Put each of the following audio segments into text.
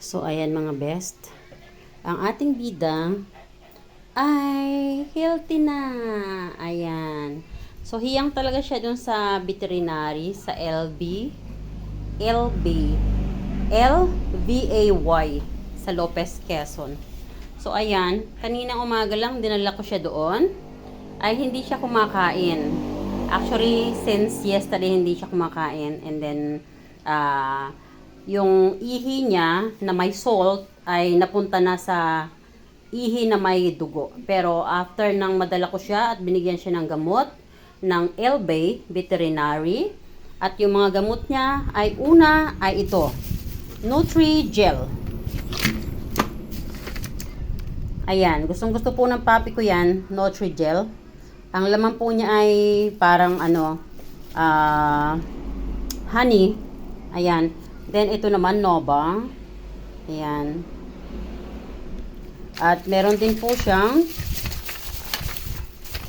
So, ayan mga best. Ang ating bida ay healthy na. Ayan. So, hiyang talaga siya dun sa veterinary, sa LVAY, sa Lopez, Quezon. So, ayan. Kaninang umaga lang, dinala ko siya doon. Ay, hindi siya kumakain. Actually, since yesterday, hindi siya kumakain. And then, yung ihi niya na may salt ay napunta na sa ihi na may dugo. Pero after nang madala ko siya at binigyan siya ng gamot ng Elbay Veterinary, at yung mga gamot niya ay una ay ito, Nutri-Gel. Ayan, gustong gusto po ng papi ko yan, Nutri-Gel. Ang laman po niya ay parang honey. Ayan. Then ito naman Nova. Ayan. At meron din po siyang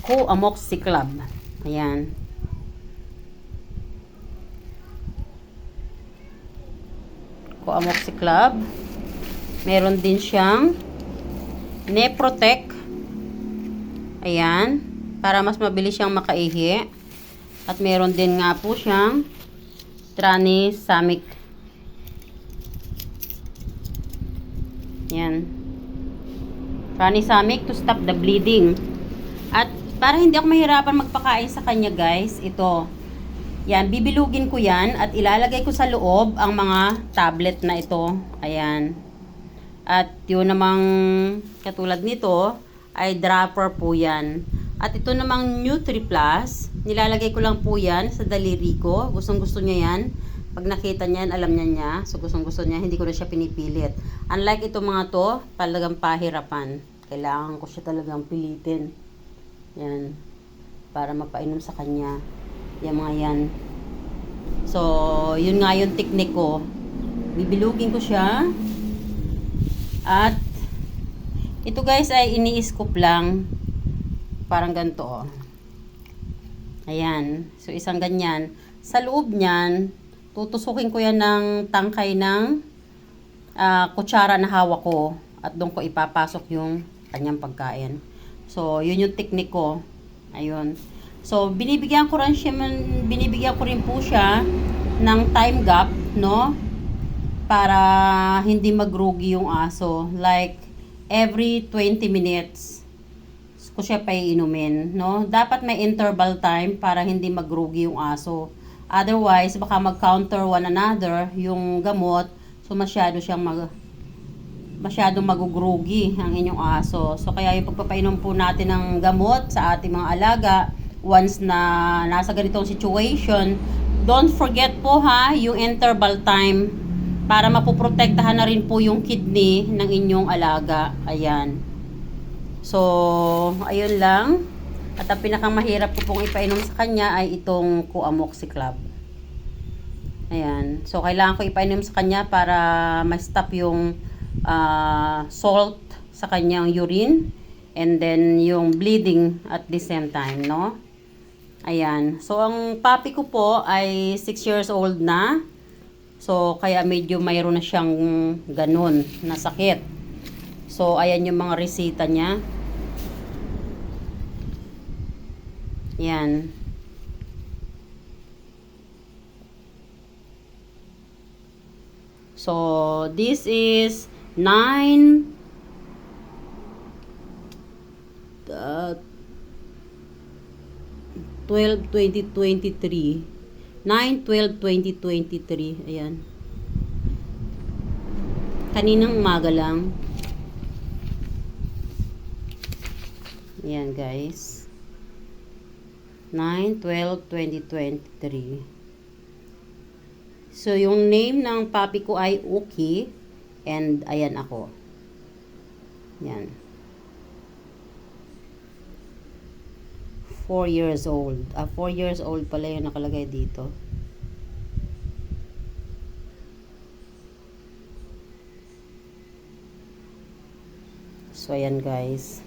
Coamoxiclub. Ayan. Coamoxiclub. Meron din siyang Neprotec. Ayan. Para mas mabilis siyang makaihi. At meron din nga po siyang Tranexamic. Ayan. Tranexamic to stop the bleeding. At para hindi ako mahirapan magpakain sa kanya guys, ito. Yan, bibilugin ko yan at ilalagay ko sa loob ang mga tablet na ito. Ayan. At yun namang katulad nito ay dropper po yan. At ito namang NutriPlus, nilalagay ko lang po yan sa daliri ko. Gustong gusto niya yan. Pag nakita niya, alam niya. So gustong gusto niya, hindi ko na siya pinipilit. Unlike itong mga to, talagang pahirapan. Kailangan ko siya talagang pilitin. Yan. Para mapainom sa kanya. Yung mga yan. So, yun nga yung technique ko. Bibilugin ko siya. At, ito guys ay ini-scoop lang. Parang ganito oh. Ayan. So, isang ganyan. Sa loob niyan, tutusukin ko yan ng tangkay ng kutsara na hawak ko. At doon ko ipapasok yung kanyang pagkain. So, yun yung technique ko. Ayun. So, binibigyan ko rin po siya ng time gap, no? Para hindi magrugi yung aso. Like, every 20 minutes ko siya paiinumin, no? Dapat may interval time para hindi magrugi yung aso. Otherwise, baka mag-counter one another yung gamot. So, masyadong magugrugi ang inyong aso. So, kaya yung pagpapainom po natin ng gamot sa ating mga alaga, once na nasa ganitong situation, don't forget po ha, yung interval time para mapoprotektahan na rin po yung kidney ng inyong alaga. Ayan. So, ayun lang. At ang pinakamahirap ko pong ipainom sa kanya ay itong Coamoxiclub. Ayan. So, kailangan ko ipainom sa kanya para ma-stop yung salt sa kanyang urine and then yung bleeding at the same time, no? Ayan. So, ang papi ko po ay 6 years old na. So, kaya medyo mayroon na siyang ganun na sakit. So, ayan yung mga resita niya. Ayan. So, this is 9/12/2023. 9/12/2023. Ayan. Kaninang umaga lang. Ayan, guys. 9/12/2023. So, yung name ng papi ko ay Uki. And, ayan ako. Yan. 4 years old. 4 years old pala yung nakalagay dito. So, ayan guys.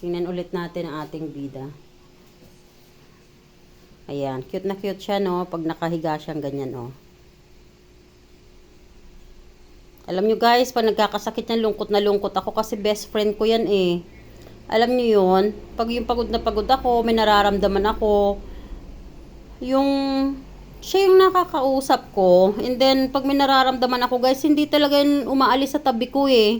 Tingnan ulit natin ang ating bida. Ayan. Cute na cute siya, no? Pag nakahiga siyang ganyan, oh. Alam nyo guys, pag nagkakasakit yan, lungkot na lungkot ako kasi best friend ko yan eh. Alam nyo yun, pag yung pagod na pagod ako, may nararamdaman ako, yung siya yung nakakausap ko. And then, pag may nararamdaman ako guys, hindi talaga yun umaalis sa tabi ko eh.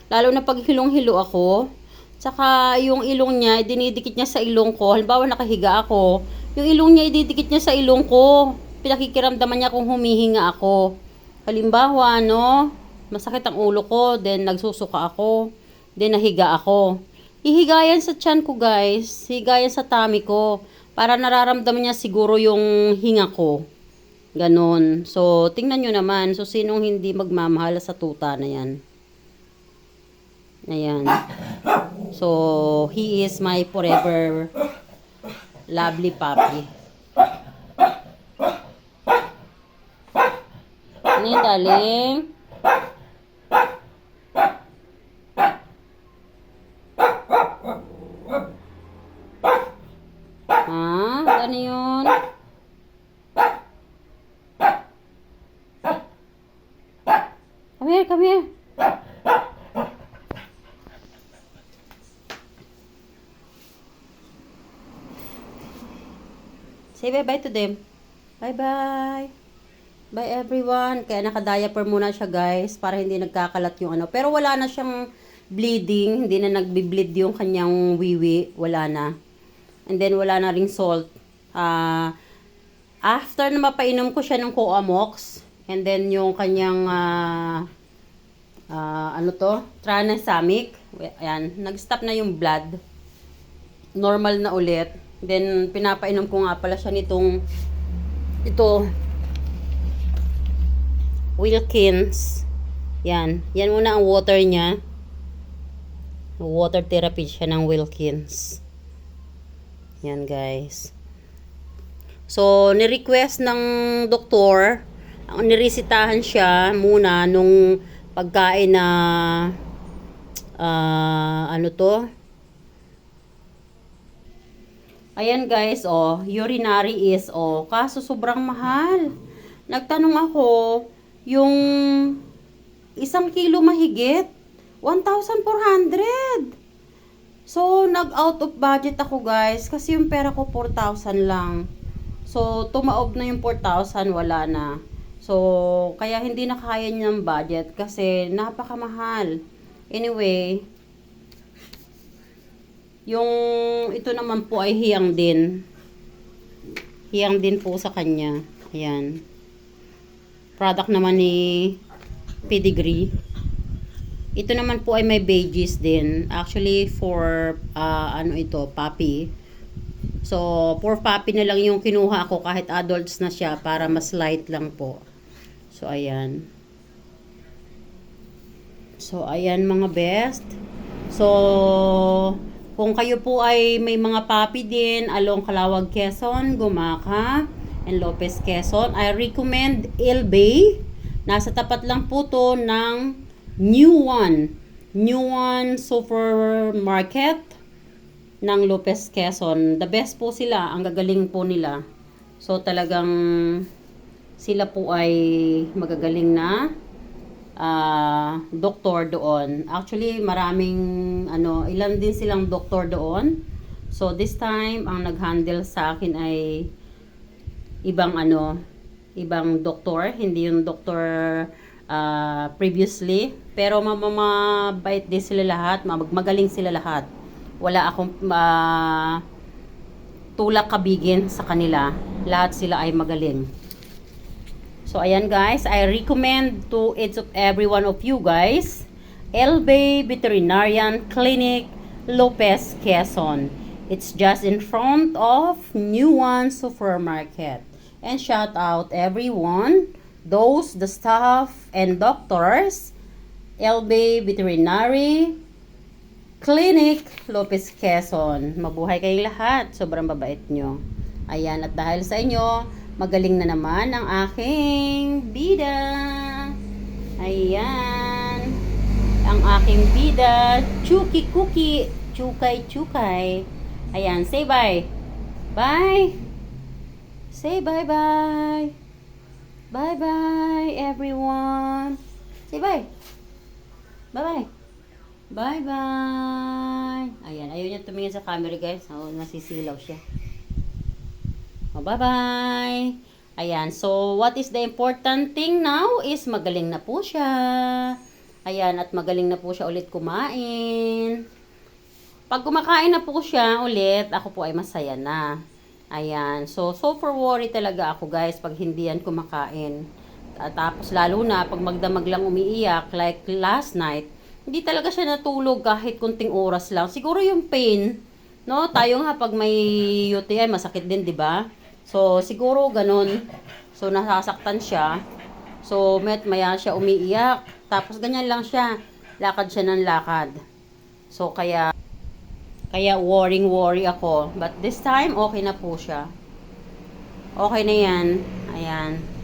Lalo na pag hilong-hilo ako. Tsaka yung ilong niya, dinidikit niya sa ilong ko. Halimbawa nakahiga ako, yung ilong niya ididikit niya sa ilong ko. Pinakikiramdaman niya kung humihinga ako. Halimbawa, no, masakit ang ulo ko, then nagsusuka ako, then nahiga ako. Hihigayan sa tiyan ko guys, higayan sa tummy ko, para nararamdaman niya siguro yung hinga ko. Ganon. So, tingnan nyo naman, so sinong hindi magmamahal sa tuta na yan. Ayan. So, he is my forever lovely puppy. Ano yun, darling? Ha? Ano yun? Come here, come here. Say bye-bye to them. Bye-bye. Bye everyone. Kaya naka-diaper muna siya guys para hindi nagkakalat yung ano. Pero wala na siyang bleeding. Hindi na nagbi-bleed yung kanyang wiwi. Wala na. And then wala na ring salt. After na mapainom ko siya ng Coamox. And then yung kanyang ano to? Tranexamic. Ayan. Nag-stop na yung blood. Normal na ulit. Then, pinapainom ko nga pala siya nitong ito Wilkins. Yan. Yan muna ang water niya. Water therapy siya ng Wilkins. Yan guys. So, ni-request ng doktor, niresitahan siya muna nung pagkain na ano to? Ayan guys, oh, urinary is, oh, kaso sobrang mahal. Nagtanong ako, yung 1 kilo mahigit, 1,400. So, nag-out of budget ako guys, kasi yung pera ko 4,000 lang. So, tumaob na yung 4,000, wala na. So, kaya hindi na kaya niya ng budget, kasi napakamahal. Anyway, yung ito naman po ay hiyang din. Hiyang din po sa kanya. Ayan. Product naman ni Pedigree. Ito naman po ay may veggies din. Actually for ano ito, puppy. So for puppy na lang yung kinuha ko kahit adults na siya para mas light lang po. So ayan. So ayan mga best. So kung kayo po ay may mga puppy din along Calawag, Quezon, Gumaca, and Lopez, Quezon, I recommend Elbay. Nasa tapat lang po to ng New One Supermarket ng Lopez, Quezon. The best po sila. Ang gagaling po nila. So talagang sila po ay magagaling na doktor doon. Actually, maraming ilan din silang doktor doon. So this time ang nag-handle sa akin ay ibang doktor, hindi yung doktor previously. Pero mabait din sila lahat, magaling sila lahat. Wala akong tulak kabigin sa kanila. Lahat sila ay magaling. So, ayan guys, I recommend to each of every one of you guys, Elbay Veterinarian Clinic, Lopez, Quezon. It's just in front of New One Supermarket. And shout out everyone, the staff and doctors, Elbay Veterinary Clinic, Lopez, Quezon. Mabuhay kayong lahat. Sobrang babait nyo. Ayan, at dahil sa inyo, magaling na naman ang aking bida. Ayan. Ang aking bida, Chuki Cookie, Chukay. Ayan, say bye. Bye. Say bye-bye. Bye-bye, everyone. Say bye. Bye-bye. Bye-bye. Ayan, ayaw niya tumingin sa camera guys. Oh, nasisilaw siya. Oh, bye-bye. Ayan, so what is the important thing now is magaling na po siya. Ayan, at magaling na po siya ulit kumain. Pag kumakain na po siya ulit, ako po ay masaya na. Ayan, so for worry talaga ako guys pag hindi yan kumakain. At tapos lalo na pag magdamag lang umiiyak, like last night, hindi talaga siya natulog kahit kunting oras lang. Siguro yung pain, no? Tayo nga pag may UTI, masakit din, di ba? So, siguro ganun. So, nasasaktan siya. So, maya siya umiiyak. Tapos, ganyan lang siya. Lakad siya ng lakad. So, kaya worry ako. But this time, okay na po siya. Okay na yan. Ayan.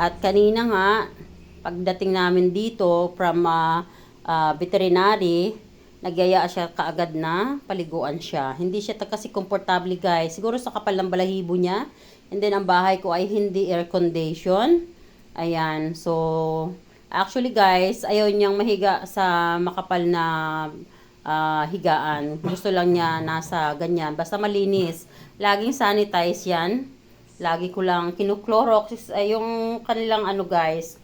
At kanina nga, pagdating namin dito from veterinary, nagyaya siya kaagad na paliguan siya. Hindi siya kasi komportable guys. Siguro sa kapal ng balahibo niya. And then ang bahay ko ay hindi air condition. Ayan. So, actually guys, ayaw niyang mahiga sa makapal na higaan. Gusto lang niya nasa ganyan. Basta malinis. Laging sanitize yan. Lagi ko lang kinu-Clorox. Yung kanilang ano guys,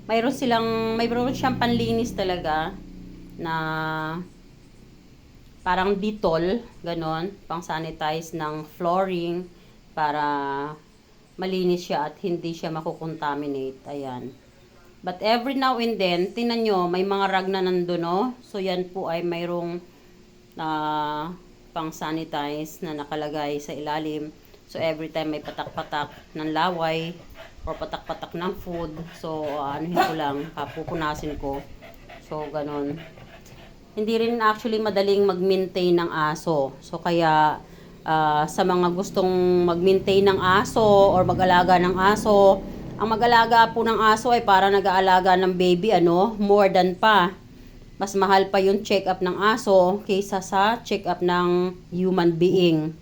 mayroon siyang panlinis talaga na parang Dettol, ganon, pang sanitize ng flooring para malinis siya at hindi siya makukontaminate. Ayan. But every now and then, tingnan nyo, may mga rag na nandun, no? So, yan po ay mayroong pang sanitize na nakalagay sa ilalim. So, every time may patak-patak ng laway or patak-patak ng food. So, anuhin ko lang, pupunasin ko. So, ganon. Hindi rin actually madaling mag-maintain ng aso. So, kaya sa mga gustong mag-maintain ng aso or mag-alaga ng aso, ang mag-alaga po ng aso ay para nag-aalaga ng baby, more than pa. Mas mahal pa yung check-up ng aso kaysa sa check-up ng human being.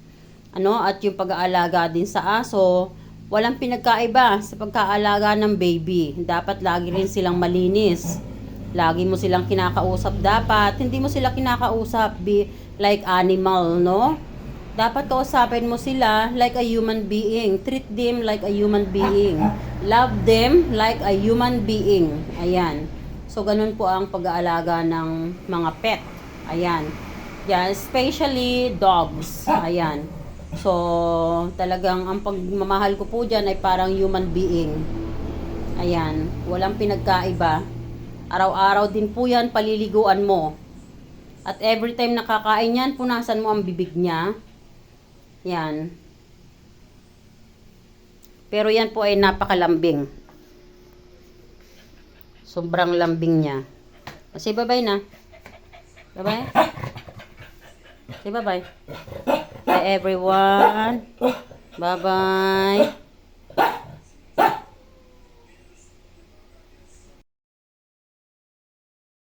At yung pag-aalaga din sa aso, walang pinagkaiba sa pagkaalaga ng baby. Dapat lagi rin silang malinis. Lagi mo silang kinakausap dapat. Hindi mo sila kinakausap like animal, no? Dapat kausapin mo sila like a human being. Treat them like a human being. Love them like a human being. Ayan. So, ganun po ang pag-aalaga ng mga pet. Ayan. Yan, especially dogs. Ayan. So, talagang ang pagmamahal ko po dyan ay parang human being. Ayan. Walang pinagkaiba. Araw-araw din po yan, paliliguan mo. At every time nakakain yan, punasan mo ang bibig niya. Yan. Pero yan po ay napakalambing. Sobrang lambing niya. Say bye-bye na. Bye-bye. Say bye-bye. Bye everyone. Bye-bye.